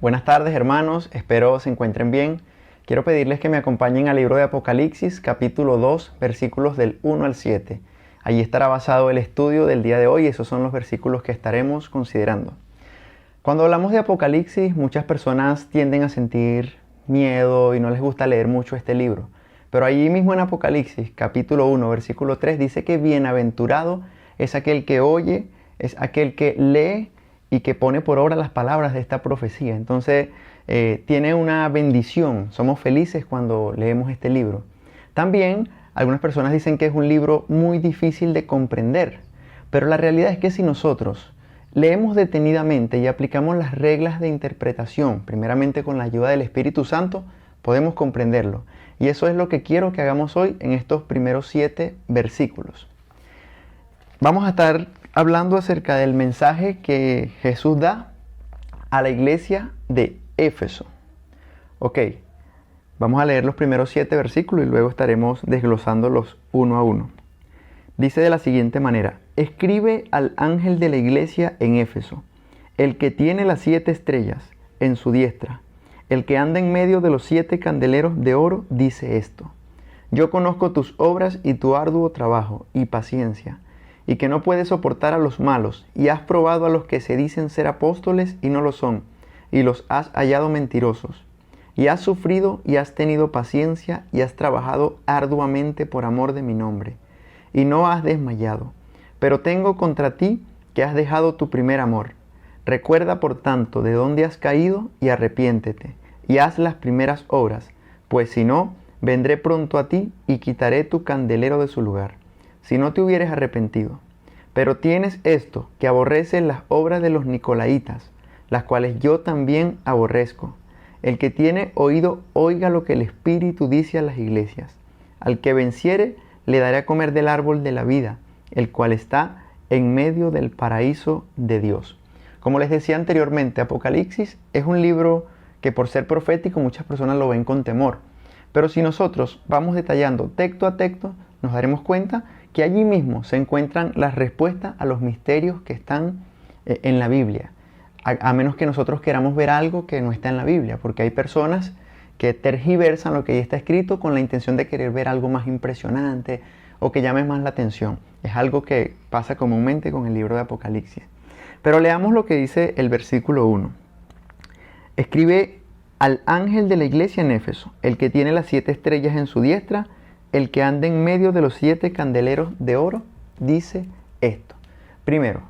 Buenas tardes, hermanos, espero se encuentren bien. Quiero pedirles que me acompañen al libro de Apocalipsis, capítulo 2, versículos del 1 al 7. Allí estará basado el estudio del día de hoy y esos son los versículos que estaremos considerando. Cuando hablamos de Apocalipsis, muchas personas tienden a sentir miedo y no les gusta leer mucho este libro. Pero allí mismo en Apocalipsis, capítulo 1, versículo 3, dice que bienaventurado es aquel que oye, es aquel que lee y que pone por obra las palabras de esta profecía. Entonces, tiene una bendición. Somos felices cuando leemos este libro. También, algunas personas dicen que es un libro muy difícil de comprender. Pero la realidad es que si nosotros leemos detenidamente y aplicamos las reglas de interpretación, primeramente con la ayuda del Espíritu Santo, podemos comprenderlo. Y eso es lo que quiero que hagamos hoy en estos primeros 7 versículos. Vamos a estar hablando acerca del mensaje que Jesús da a la iglesia de Éfeso. Ok, vamos a leer los primeros 7 versículos y luego estaremos desglosándolos uno a uno. Dice de la siguiente manera: escribe al ángel de la iglesia en Éfeso, el que tiene las 7 estrellas en su diestra, el que anda en medio de los 7 candeleros de oro, dice esto: yo conozco tus obras y tu arduo trabajo y paciencia, y que no puedes soportar a los malos, y has probado a los que se dicen ser apóstoles y no lo son, y los has hallado mentirosos. Y has sufrido y has tenido paciencia y has trabajado arduamente por amor de mi nombre, y no has desmayado. Pero tengo contra ti que has dejado tu primer amor. Recuerda por tanto de dónde has caído y arrepiéntete, y haz las primeras obras, pues si no, vendré pronto a ti y quitaré tu candelero de su lugar, si no te hubieres arrepentido. Pero tienes esto, que aborreces las obras de los nicolaítas, las cuales yo también aborrezco. El que tiene oído, oiga lo que el Espíritu dice a las iglesias. Al que venciere, le daré a comer del árbol de la vida, el cual está en medio del paraíso de Dios. Como les decía anteriormente, Apocalipsis es un libro que por ser profético muchas personas lo ven con temor. Pero si nosotros vamos detallando texto a texto, nos daremos cuenta que allí mismo se encuentran las respuestas a los misterios que están en la Biblia. A menos que nosotros queramos ver algo que no está en la Biblia, porque hay personas que tergiversan lo que ya está escrito con la intención de querer ver algo más impresionante o que llame más la atención. Es algo que pasa comúnmente con el libro de Apocalipsis. Pero leamos lo que dice el versículo 1. Escribe al ángel de la iglesia en Éfeso, el que tiene las 7 estrellas en su diestra, el que anda en medio de los 7 candeleros de oro, dice esto. Primero,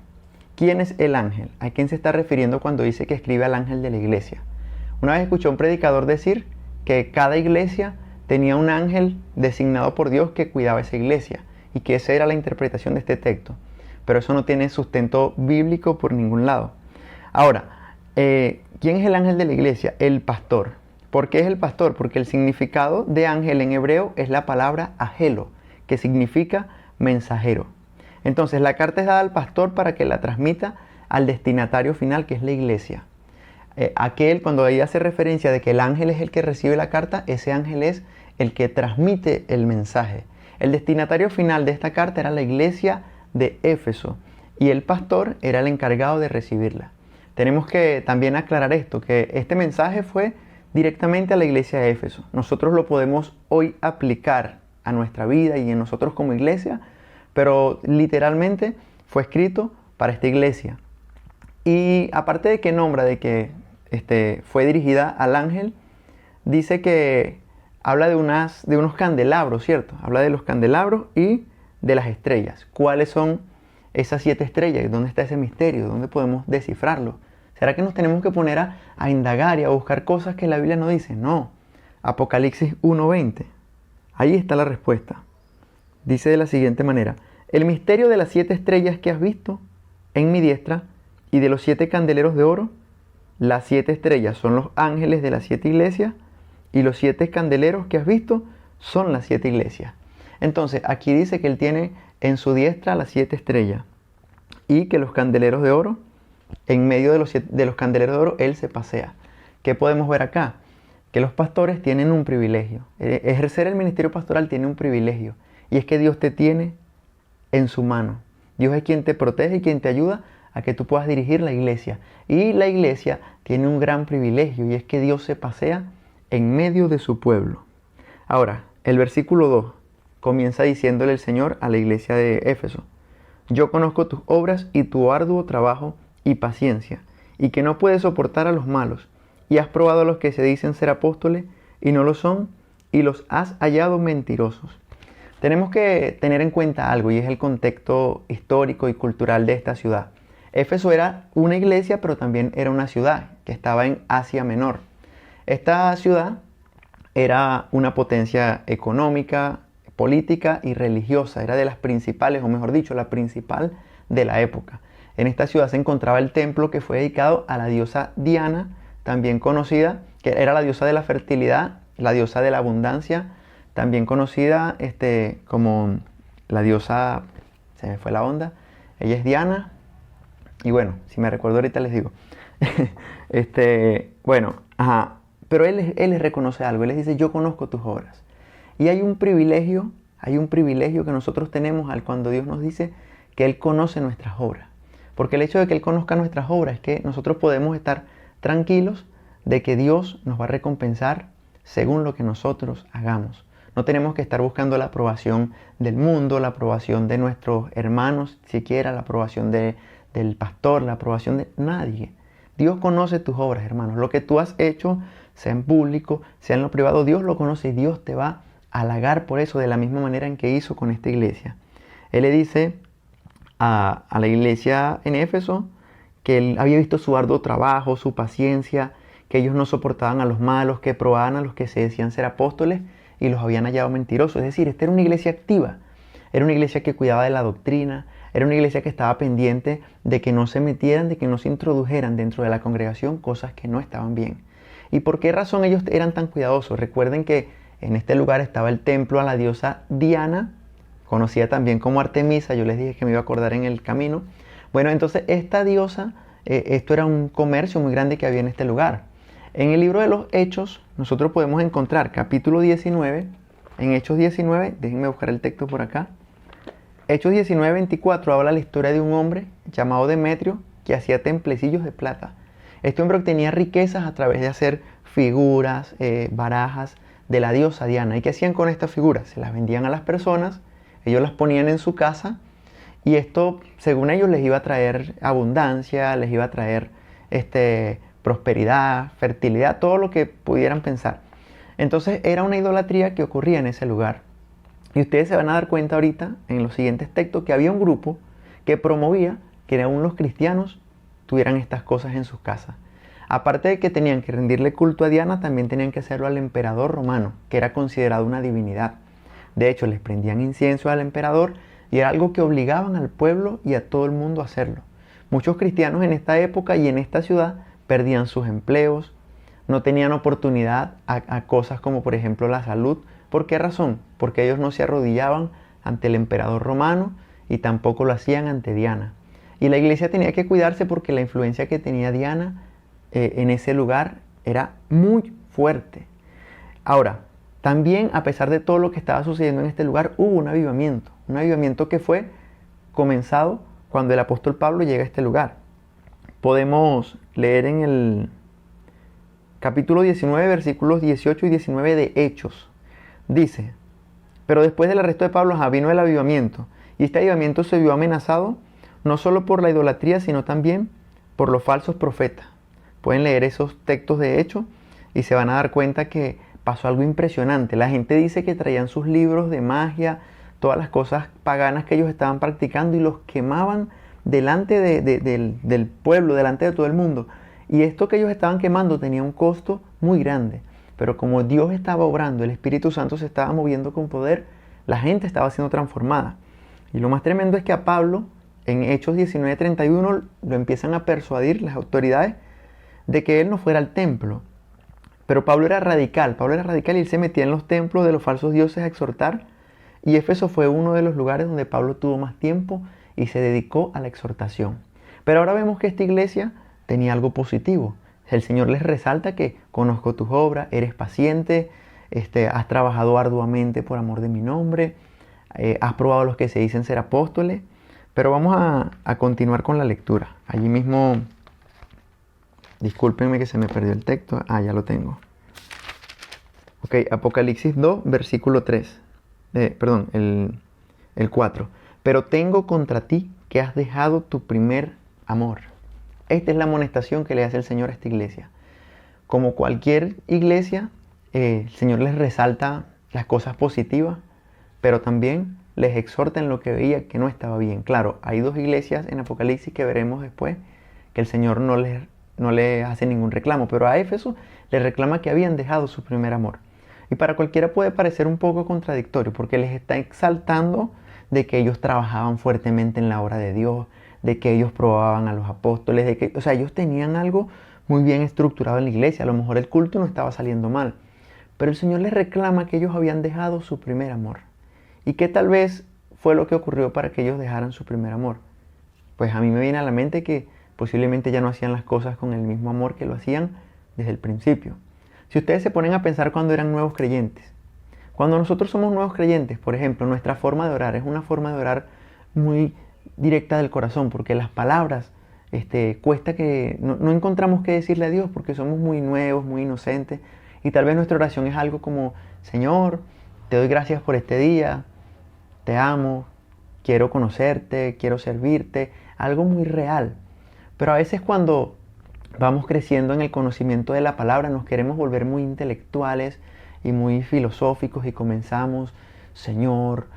¿quién es el ángel? ¿A quién se está refiriendo cuando dice que escribe al ángel de la iglesia? Una vez escuché a un predicador decir que cada iglesia tenía un ángel designado por Dios que cuidaba esa iglesia y que esa era la interpretación de este texto. Pero eso no tiene sustento bíblico por ningún lado. Ahora, ¿quién es el ángel de la iglesia? El pastor. ¿Por qué es el pastor? Porque el significado de ángel en hebreo es la palabra agelo, que significa mensajero. Entonces la carta es dada al pastor para que la transmita al destinatario final, que es la iglesia. Cuando ahí hace referencia de que el ángel es el que recibe la carta, ese ángel es el que transmite el mensaje. El destinatario final de esta carta era la iglesia de Éfeso y el pastor era el encargado de recibirla. Tenemos que también aclarar esto, que este mensaje fue directamente a la iglesia de Éfeso. Nosotros lo podemos hoy aplicar a nuestra vida y en nosotros como iglesia, pero literalmente fue escrito para esta iglesia. Y aparte de que nombra de que fue dirigida al ángel, dice que habla de unos candelabros, ¿cierto? Habla de los candelabros y de las estrellas. ¿Cuáles son esas 7 estrellas? ¿Dónde está ese misterio? ¿Dónde podemos descifrarlo? ¿Será que nos tenemos que poner a indagar y a buscar cosas que la Biblia no dice? No. Apocalipsis 1:20. Ahí está la respuesta. Dice de la siguiente manera: el misterio de las 7 estrellas que has visto en mi diestra y de los 7 candeleros de oro. Las 7 estrellas son los ángeles de las 7 iglesias y los 7 candeleros que has visto son las 7 iglesias. Entonces aquí dice que él tiene en su diestra las 7 estrellas y que los candeleros de oro, en medio de los candeleros de oro, él se pasea. ¿Qué podemos ver acá? Que los pastores tienen un privilegio. Ejercer el ministerio pastoral tiene un privilegio. Y es que Dios te tiene en su mano. Dios es quien te protege y quien te ayuda a que tú puedas dirigir la iglesia. Y la iglesia tiene un gran privilegio y es que Dios se pasea en medio de su pueblo. Ahora, el versículo 2 comienza diciéndole el Señor a la iglesia de Éfeso: yo conozco tus obras y tu arduo trabajo y paciencia, y que no puedes soportar a los malos, y has probado a los que se dicen ser apóstoles y no lo son, y los has hallado mentirosos. Tenemos que tener en cuenta algo, y es el contexto histórico y cultural de esta ciudad. Éfeso era una iglesia, pero también era una ciudad que estaba en Asia Menor. Esta ciudad era una potencia económica, política y religiosa. Era de las principales, o mejor dicho, la principal de la época. En esta ciudad se encontraba el templo que fue dedicado a la diosa Diana, también conocida, que era la diosa de la fertilidad, la diosa de la abundancia, también conocida como la diosa, se me fue la onda, ella es Diana, y bueno, si me recuerdo ahorita les digo. Pero él les reconoce algo, él les dice: yo conozco tus obras. Y hay un privilegio que nosotros tenemos al cuando Dios nos dice que Él conoce nuestras obras. Porque el hecho de que Él conozca nuestras obras es que nosotros podemos estar tranquilos de que Dios nos va a recompensar según lo que nosotros hagamos. No tenemos que estar buscando la aprobación del mundo, la aprobación de nuestros hermanos, siquiera la aprobación del pastor, la aprobación de nadie. Dios conoce tus obras, hermanos. Lo que tú has hecho, sea en público, sea en lo privado, Dios lo conoce y Dios te va a halagar por eso de la misma manera en que hizo con esta iglesia. Él le dice a la iglesia en Éfeso que él había visto su arduo trabajo, su paciencia, que ellos no soportaban a los malos, que probaban a los que se decían ser apóstoles y los habían hallado mentirosos. Es decir, esta era una iglesia activa, era una iglesia que cuidaba de la doctrina, era una iglesia que estaba pendiente de que no se metieran, de que no se introdujeran dentro de la congregación cosas que no estaban bien. ¿Y por qué razón ellos eran tan cuidadosos? Recuerden que en este lugar estaba el templo a la diosa Diana, conocida también como Artemisa. Yo les dije que me iba a acordar en el camino. Bueno, entonces esta diosa, esto era un comercio muy grande que había en este lugar. En el libro de los Hechos, nosotros podemos encontrar capítulo 19, en Hechos 19, déjenme buscar el texto por acá. Hechos 19, 24 habla la historia de un hombre llamado Demetrio que hacía templecillos de plata. Este hombre obtenía riquezas a través de hacer figuras, barajas de la diosa Diana. ¿Y qué hacían con estas figuras? Se las vendían a las personas, ellos las ponían en su casa y esto, según ellos, les iba a traer abundancia, les iba a traer prosperidad, fertilidad, todo lo que pudieran pensar. Entonces era una idolatría que ocurría en ese lugar. Y ustedes se van a dar cuenta ahorita, en los siguientes textos, que había un grupo que promovía que aún los cristianos tuvieran estas cosas en sus casas. Aparte de que tenían que rendirle culto a Diana, también tenían que hacerlo al emperador romano, que era considerado una divinidad. De hecho, les prendían incienso al emperador y era algo que obligaban al pueblo y a todo el mundo a hacerlo. Muchos cristianos en esta época y en esta ciudad perdían sus empleos, no tenían oportunidad a cosas como por ejemplo la salud. ¿Por qué razón? Porque ellos no se arrodillaban ante el emperador romano y tampoco lo hacían ante Diana. Y la iglesia tenía que cuidarse porque la influencia que tenía Diana en ese lugar era muy fuerte. Ahora, también a pesar de todo lo que estaba sucediendo en este lugar, hubo un avivamiento que fue comenzado cuando el apóstol Pablo llega a este lugar. Podemos leer en el capítulo 19, versículos 18 y 19 de Hechos. Dice: pero después del arresto de Pablo vino el avivamiento, y este avivamiento se vio amenazado no solo por la idolatría, sino también por los falsos profetas. Pueden leer esos textos de Hechos y se van a dar cuenta que pasó algo impresionante. La gente dice que traían sus libros de magia, todas las cosas paganas que ellos estaban practicando y los quemaban delante del pueblo, delante de todo el mundo. Y esto que ellos estaban quemando tenía un costo muy grande. Pero como Dios estaba obrando, el Espíritu Santo se estaba moviendo con poder, la gente estaba siendo transformada. Y lo más tremendo es que a Pablo, en Hechos 19:31, lo empiezan a persuadir las autoridades de que él no fuera al templo. Pero Pablo era radical y él se metía en los templos de los falsos dioses a exhortar. Y Éfeso fue uno de los lugares donde Pablo tuvo más tiempo y se dedicó a la exhortación. Pero ahora vemos que esta iglesia tenía algo positivo. El Señor les resalta que conozco tus obras, eres paciente, has trabajado arduamente por amor de mi nombre, has probado a los que se dicen ser apóstoles. Pero vamos a continuar con la lectura. Allí mismo, discúlpenme que se me perdió el texto. Ya lo tengo. Ok, Apocalipsis 2, versículo 3. Perdón, el 4. Pero tengo contra ti que has dejado tu primer amor. Esta es la amonestación que le hace el Señor a esta iglesia. Como cualquier iglesia, el Señor les resalta las cosas positivas, pero también les exhorta en lo que veía que no estaba bien. Claro, hay dos iglesias en Apocalipsis que veremos después que el Señor no les hace ningún reclamo, pero a Éfeso le reclama que habían dejado su primer amor. Y para cualquiera puede parecer un poco contradictorio, porque les está exaltando de que ellos trabajaban fuertemente en la obra de Dios, de que ellos probaban a los apóstoles, de que, ellos tenían algo muy bien estructurado en la iglesia. A lo mejor el culto no estaba saliendo mal, pero el Señor les reclama que ellos habían dejado su primer amor. ¿Y qué tal vez fue lo que ocurrió para que ellos dejaran su primer amor? Pues a mí me viene a la mente que posiblemente ya no hacían las cosas con el mismo amor que lo hacían desde el principio. Si ustedes se ponen a pensar cuando eran nuevos creyentes, cuando nosotros somos nuevos creyentes, por ejemplo, nuestra forma de orar es una forma de orar muy directa del corazón, porque las palabras cuesta que no encontramos qué decirle a Dios porque somos muy nuevos, muy inocentes, y tal vez nuestra oración es algo como: Señor, te doy gracias por este día, te amo, quiero conocerte, quiero servirte, algo muy real. Pero a veces cuando vamos creciendo en el conocimiento de la palabra nos queremos volver muy intelectuales y muy filosóficos y comenzamos: Señor,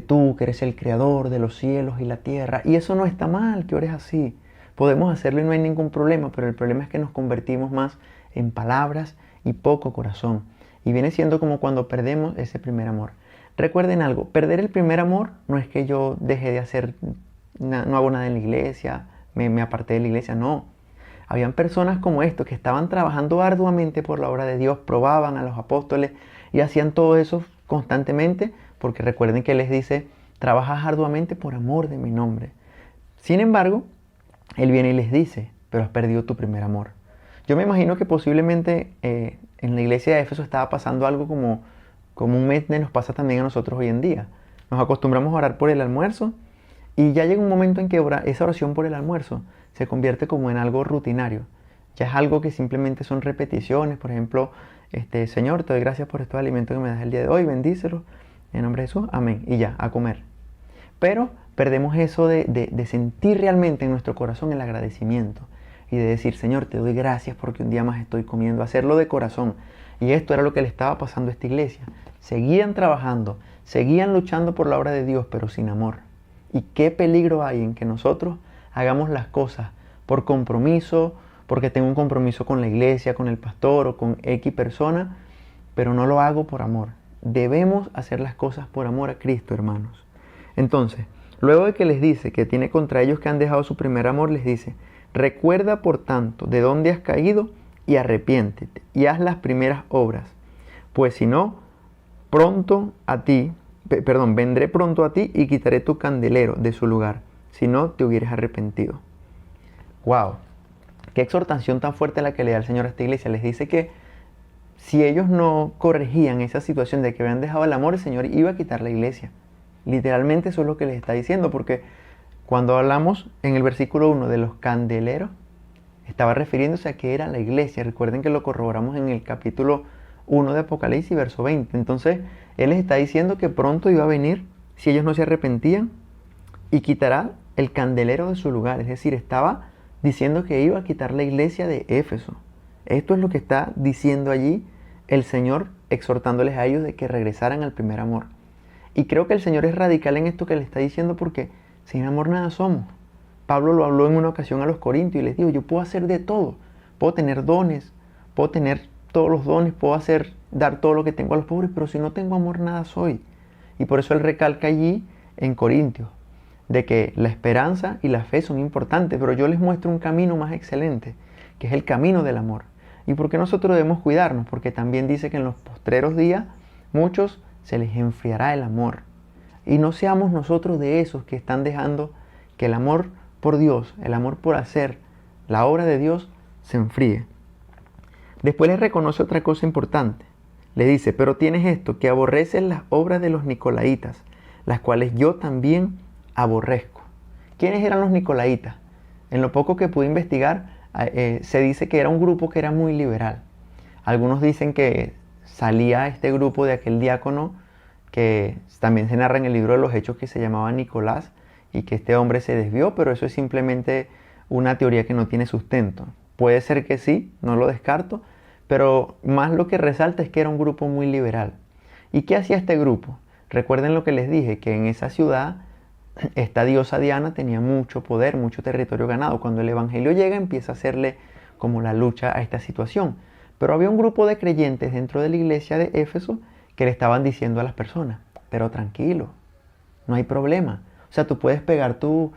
tú que eres el creador de los cielos y la tierra. Y eso no está mal, que ores así. Podemos hacerlo y no hay ningún problema, pero el problema es que nos convertimos más en palabras y poco corazón. Y viene siendo como cuando perdemos ese primer amor. Recuerden algo, perder el primer amor no es que yo deje de hacer, no hago nada en la iglesia, me aparté de la iglesia, no. Habían personas como estos que estaban trabajando arduamente por la obra de Dios, probaban a los apóstoles y hacían todo eso constantemente, porque recuerden que les dice: trabajas arduamente por amor de mi nombre. Sin embargo, Él viene y les dice: pero has perdido tu primer amor. Yo me imagino que posiblemente en la iglesia de Éfeso estaba pasando algo como comúnmente nos pasa también a nosotros hoy en día. Nos acostumbramos a orar por el almuerzo y ya llega un momento en que esa oración por el almuerzo se convierte como en algo rutinario. Ya es algo que simplemente son repeticiones. Por ejemplo, Señor, te doy gracias por estos alimentos que me das el día de hoy, bendícelos, en nombre de Jesús, amén, y ya, a comer. Pero perdemos eso de sentir realmente en nuestro corazón el agradecimiento y de decir: Señor, te doy gracias porque un día más estoy comiendo, hacerlo de corazón. Y esto era lo que le estaba pasando a esta iglesia. Seguían trabajando, seguían luchando por la obra de Dios, pero sin amor. Y qué peligro hay en que nosotros hagamos las cosas por compromiso, porque tengo un compromiso con la iglesia, con el pastor o con X persona, pero no lo hago por amor. Debemos hacer las cosas por amor a Cristo, hermanos. Entonces, luego de que les dice que tiene contra ellos que han dejado su primer amor, les dice: recuerda por tanto de dónde has caído y arrepiéntete y haz las primeras obras, pues si no, vendré pronto a ti y quitaré tu candelero de su lugar, si no te hubieras arrepentido. ¡Wow! Qué exhortación tan fuerte la que le da el Señor a esta iglesia. Les dice que si ellos no corregían esa situación de que habían dejado el amor, el Señor iba a quitar la iglesia. Literalmente eso es lo que les está diciendo, porque cuando hablamos en el versículo 1 de los candeleros, estaba refiriéndose a que era la iglesia. Recuerden que lo corroboramos en el capítulo 1 de Apocalipsis, verso 20. Entonces, Él les está diciendo que pronto iba a venir, si ellos no se arrepentían, y quitará el candelero de su lugar. Es decir, estaba diciendo que iba a quitar la iglesia de Éfeso. Esto es lo que está diciendo allí el Señor, exhortándoles a ellos de que regresaran al primer amor. Y creo que el Señor es radical en esto que le está diciendo, porque sin amor nada somos. Pablo lo habló en una ocasión a los corintios y les dijo: yo puedo hacer de todo. Puedo tener dones, puedo tener todos los dones, puedo dar todo lo que tengo a los pobres, pero si no tengo amor nada soy. Y por eso él recalca allí en Corintios de que la esperanza y la fe son importantes, pero yo les muestro un camino más excelente, que es el camino del amor. ¿Y por qué nosotros debemos cuidarnos? Porque también dice que en los postreros días muchos se les enfriará el amor. Y no seamos nosotros de esos que están dejando que el amor por Dios, el amor por hacer la obra de Dios, se enfríe. Después les reconoce otra cosa importante. Le dice: pero tienes esto, que aborreces las obras de los nicolaitas, las cuales yo también aborrezco. ¿Quiénes eran los Nicolaitas? En lo poco que pude investigar, se dice que era un grupo que era muy liberal. Algunos dicen que salía este grupo de aquel diácono que también se narra en el libro de los Hechos, que se llamaba Nicolás, y que este hombre se desvió, pero eso es simplemente una teoría que no tiene sustento. Puede ser que sí, no lo descarto, pero más lo que resalta es que era un grupo muy liberal. ¿Y qué hacía este grupo? Recuerden lo que les dije, que en esa ciudad esta diosa Diana tenía mucho poder, mucho territorio ganado. Cuando el evangelio llega, empieza a hacerle como la lucha a esta situación. Pero había un grupo de creyentes dentro de la iglesia de Éfeso que le estaban diciendo a las personas: pero tranquilo, no hay problema. O sea, tú puedes pegar tu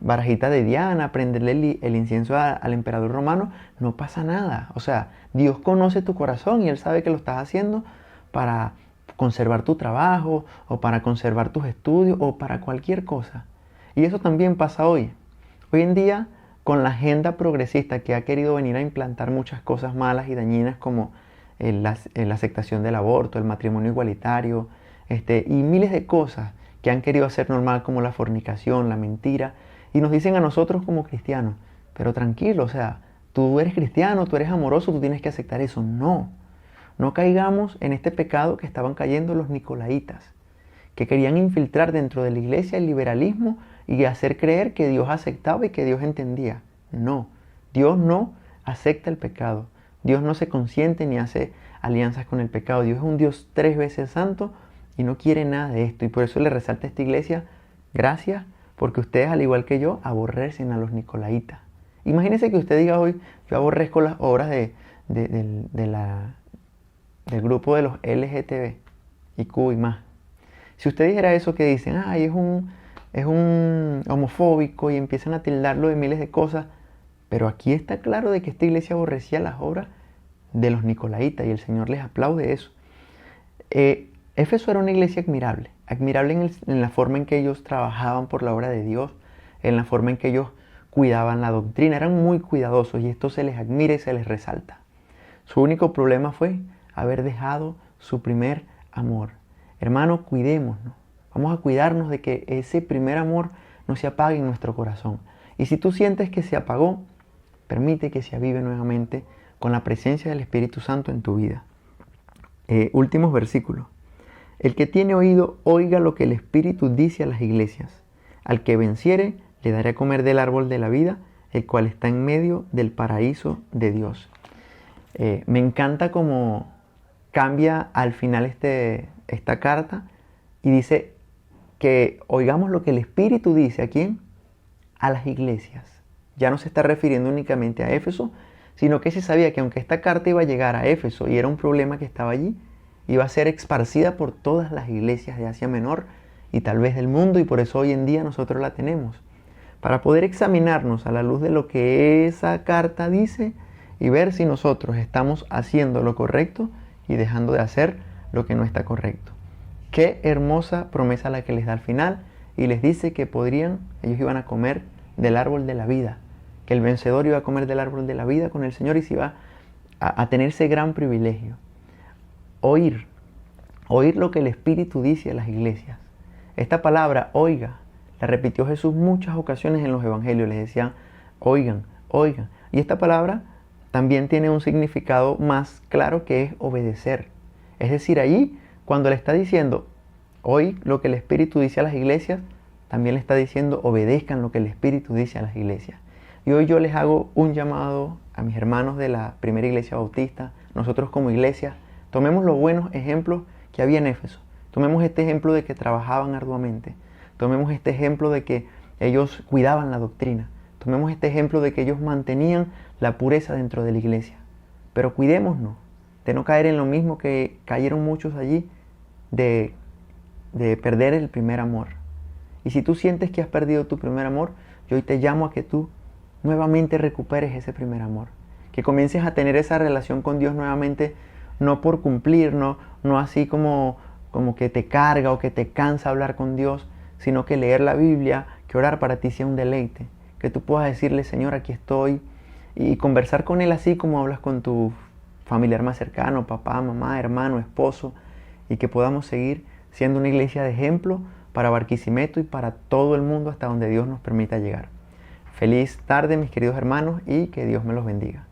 barajita de Diana, prenderle el incienso al emperador romano, no pasa nada. O sea, Dios conoce tu corazón y Él sabe que lo estás haciendo para conservar tu trabajo o para conservar tus estudios o para cualquier cosa. Y eso también pasa hoy. Hoy en día, con la agenda progresista que ha querido venir a implantar muchas cosas malas y dañinas como la aceptación del aborto, el matrimonio igualitario, y miles de cosas que han querido hacer normal, como la fornicación, la mentira, y nos dicen a nosotros como cristianos: pero tranquilo, o sea, tú eres cristiano, tú eres amoroso, tú tienes que aceptar eso. No caigamos en este pecado que estaban cayendo los nicolaitas, que querían infiltrar dentro de la iglesia el liberalismo y hacer creer que Dios aceptaba y que Dios entendía. No, Dios no acepta el pecado. Dios no se consiente ni hace alianzas con el pecado. Dios es un Dios 3 veces santo y no quiere nada de esto. Y por eso le resalta a esta iglesia: gracias, porque ustedes, al igual que yo, aborrecen a los nicolaitas. Imagínense que usted diga hoy: yo aborrezco las obras del grupo de los LGTB y Q y más. Si usted dijera eso, que dicen: ay, es un homofóbico, y empiezan a tildarlo de miles de cosas, pero aquí está claro de que esta iglesia aborrecía las obras de los nicolaitas y el Señor les aplaude eso. Éfeso era una iglesia admirable, admirable en la forma en que ellos trabajaban por la obra de Dios, en la forma en que ellos cuidaban la doctrina, eran muy cuidadosos y esto se les admira y se les resalta. Su único problema fue haber dejado su primer amor. Hermano, cuidémonos. Vamos a cuidarnos de que ese primer amor no se apague en nuestro corazón. Y si tú sientes que se apagó, permite que se avive nuevamente con la presencia del Espíritu Santo en tu vida. Últimos versículos. El que tiene oído, oiga lo que el Espíritu dice a las iglesias. Al que venciere, le daré a comer del árbol de la vida, el cual está en medio del paraíso de Dios. Me encanta cómo cambia al final esta carta y dice que oigamos lo que el Espíritu dice. ¿A quién? A las iglesias. Ya no se está refiriendo únicamente a Éfeso, sino que se sabía que aunque esta carta iba a llegar a Éfeso y era un problema que estaba allí, iba a ser esparcida por todas las iglesias de Asia Menor y tal vez del mundo, y por eso hoy en día nosotros la tenemos. Para poder examinarnos a la luz de lo que esa carta dice y ver si nosotros estamos haciendo lo correcto y dejando de hacer lo que no está correcto. Qué hermosa promesa la que les da al final, y les dice que ellos iban a comer del árbol de la vida, que el vencedor iba a comer del árbol de la vida con el Señor y se iba a tener ese gran privilegio. Oír lo que el Espíritu dice a las iglesias. Esta palabra, oiga, la repitió Jesús muchas ocasiones en los evangelios. Les decía: oigan, oigan. Y esta palabra también tiene un significado más claro, que es obedecer. Es decir, allí, cuando le está diciendo oí lo que el Espíritu dice a las iglesias, también le está diciendo: obedezcan lo que el Espíritu dice a las iglesias. Y hoy yo les hago un llamado a mis hermanos de la primera iglesia bautista. Nosotros como iglesia, tomemos los buenos ejemplos que había en Éfeso. Tomemos este ejemplo de que trabajaban arduamente. Tomemos este ejemplo de que ellos cuidaban la doctrina. Tomemos este ejemplo de que ellos mantenían la pureza dentro de la iglesia. Pero cuidémonos de no caer en lo mismo que cayeron muchos allí, de perder el primer amor. Y si tú sientes que has perdido tu primer amor, yo hoy te llamo a que tú nuevamente recuperes ese primer amor. Que comiences a tener esa relación con Dios nuevamente, no por cumplir, no así como que te carga o que te cansa hablar con Dios, sino que leer la Biblia, que orar para ti sea un deleite. Que tú puedas decirle: Señor, aquí estoy, y conversar con Él así como hablas con tu familiar más cercano, papá, mamá, hermano, esposo, y que podamos seguir siendo una iglesia de ejemplo para Barquisimeto y para todo el mundo hasta donde Dios nos permita llegar. Feliz tarde, mis queridos hermanos, y que Dios me los bendiga.